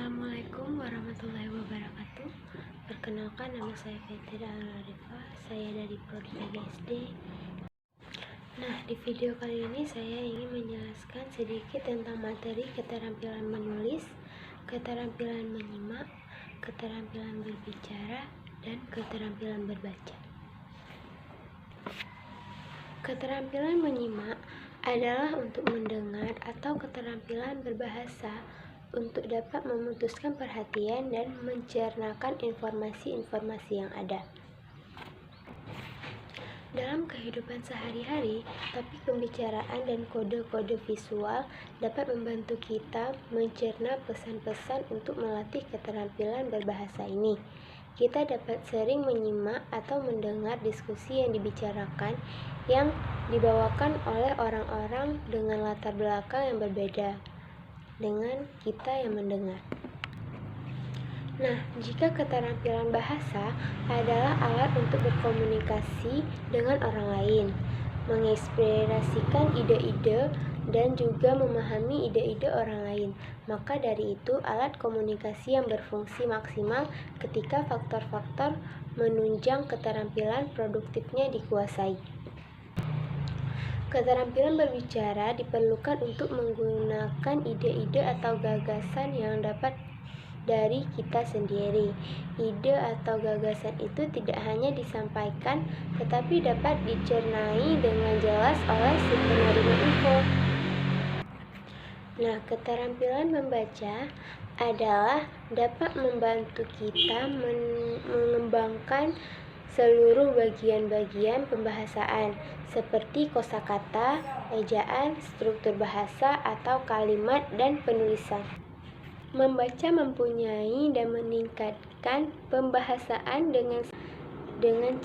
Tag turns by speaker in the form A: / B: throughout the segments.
A: Assalamualaikum warahmatullahi wabarakatuh. Perkenalkan, nama saya Fitri Al-Arifah. Saya dari Prodi SD. Nah, di video kali ini saya ingin menjelaskan sedikit tentang materi keterampilan menulis, keterampilan menyimak, keterampilan berbicara, dan keterampilan berbaca. Keterampilan menyimak adalah untuk mendengar atau keterampilan berbahasa untuk dapat memutuskan perhatian dan mencernakan informasi-informasi yang ada dalam kehidupan sehari-hari. Topik pembicaraan dan kode-kode visual dapat membantu kita mencerna pesan-pesan untuk melatih keterampilan berbahasa ini. Kita dapat sering menyimak atau mendengar diskusi yang dibicarakan yang dibawakan oleh orang-orang dengan latar belakang yang berbeda dengan kita yang mendengar. Nah, jika keterampilan bahasa adalah alat untuk berkomunikasi dengan orang lain, mengekspresikan ide-ide, dan juga memahami ide-ide orang lain, maka dari itu alat komunikasi yang berfungsi maksimal ketika faktor-faktor menunjang keterampilan produktifnya dikuasai. Keterampilan berbicara diperlukan untuk menggunakan ide-ide atau gagasan yang dapat dari kita sendiri. Ide atau gagasan itu tidak hanya disampaikan, tetapi dapat dicernai dengan jelas oleh si penerima info. Nah, keterampilan membaca adalah dapat membantu kita mengembangkan seluruh bagian-bagian pembahasaan seperti kosakata, ejaan, struktur bahasa atau kalimat dan penulisan. Membaca mempunyai dan meningkatkan pembahasaan dengan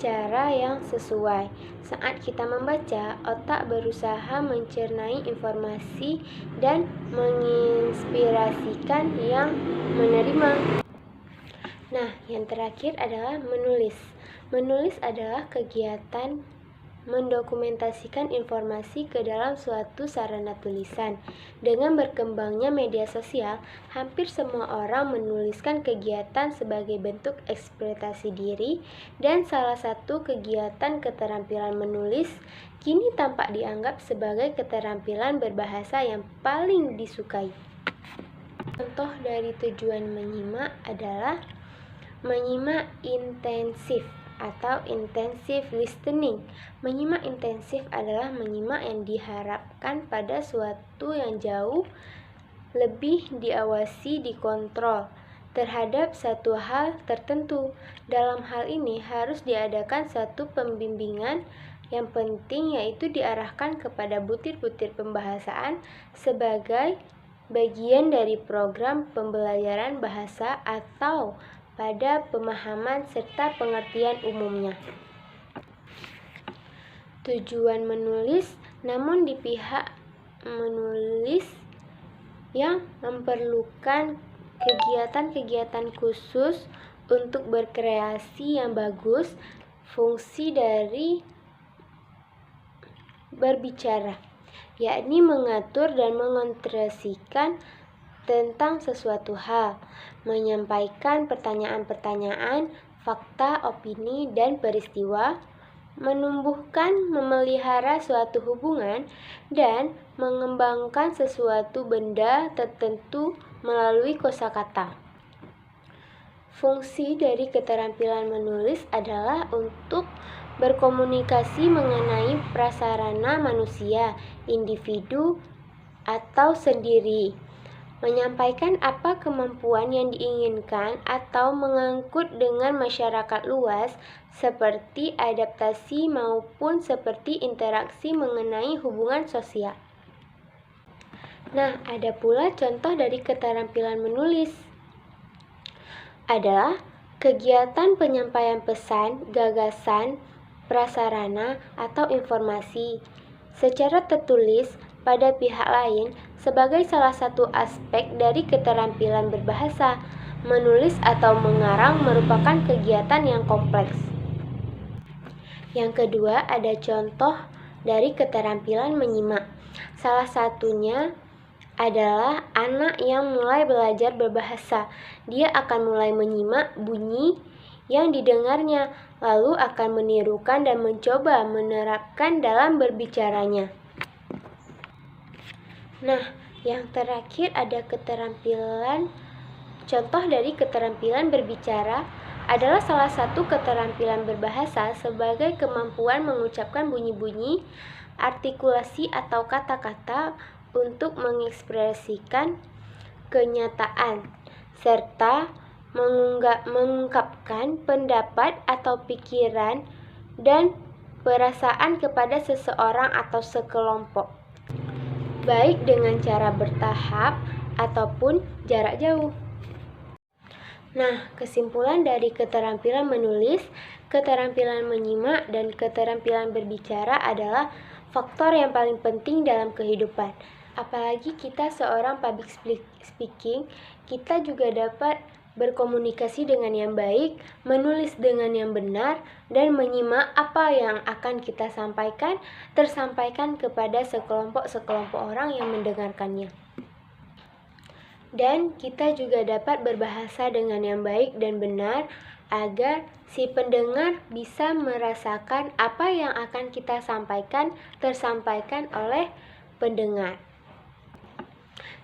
A: cara yang sesuai. Saat kita membaca, otak berusaha mencernai informasi dan menginspirasikan yang menerima. Nah, yang terakhir adalah menulis. Menulis adalah kegiatan mendokumentasikan informasi ke dalam suatu sarana tulisan. Dengan berkembangnya media sosial, hampir semua orang menuliskan kegiatan sebagai bentuk ekspresi diri, dan salah satu kegiatan keterampilan menulis kini tampak dianggap sebagai keterampilan berbahasa yang paling disukai. Contoh dari tujuan menyimak adalah menyimak intensif atau intensive listening. Menyimak intensif adalah menyimak yang diharapkan pada suatu yang jauh lebih diawasi, dikontrol terhadap satu hal tertentu. Dalam hal ini harus diadakan satu pembimbingan yang penting, yaitu diarahkan kepada butir-butir pembahasaan sebagai bagian dari program pembelajaran bahasa atau pada pemahaman serta pengertian umumnya. Tujuan menulis, namun di pihak menulis yang memerlukan kegiatan-kegiatan khusus untuk berkreasi yang bagus, fungsi dari berbicara, yakni mengatur dan mengonsentrasikan tentang sesuatu hal, menyampaikan pertanyaan-pertanyaan, fakta, opini, dan peristiwa, menumbuhkan, memelihara suatu hubungan, dan mengembangkan sesuatu benda tertentu melalui kosakata. Fungsi dari keterampilan menulis adalah untuk berkomunikasi mengenai prasarana manusia, individu, atau sendiri, menyampaikan apa kemampuan yang diinginkan atau mengangkut dengan masyarakat luas seperti adaptasi maupun seperti interaksi mengenai hubungan sosial. Nah, ada pula contoh dari keterampilan menulis adalah kegiatan penyampaian pesan, gagasan, prasarana, atau informasi secara tertulis pada pihak lain sebagai salah satu aspek dari keterampilan berbahasa. Menulis atau mengarang merupakan kegiatan yang kompleks. Yang kedua, ada contoh dari keterampilan menyimak. Salah satunya adalah anak yang mulai belajar berbahasa. Dia akan mulai menyimak bunyi yang didengarnya, lalu akan menirukan dan mencoba menerapkan dalam berbicaranya. Nah, yang terakhir ada keterampilan. Contoh dari keterampilan berbicara adalah salah satu keterampilan berbahasa sebagai kemampuan mengucapkan bunyi-bunyi, artikulasi atau kata-kata untuk mengekspresikan kenyataan, serta mengungkapkan pendapat atau pikiran dan perasaan kepada seseorang atau sekelompok, baik dengan cara bertahap ataupun jarak jauh. Nah, kesimpulan dari keterampilan menulis, keterampilan menyimak, dan keterampilan berbicara adalah faktor yang paling penting dalam kehidupan. Apalagi kita seorang public speaking, kita juga dapat berkomunikasi dengan yang baik, menulis dengan yang benar, dan menyimak apa yang akan kita sampaikan tersampaikan kepada sekelompok orang yang mendengarkannya. Dan kita juga dapat berbahasa dengan yang baik dan benar agar si pendengar bisa merasakan apa yang akan kita sampaikan tersampaikan oleh pendengar.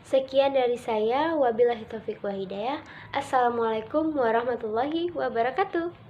A: Sekian dari saya, wabillahi taufiq wa hidayah. Assalamualaikum warahmatullahi wabarakatuh.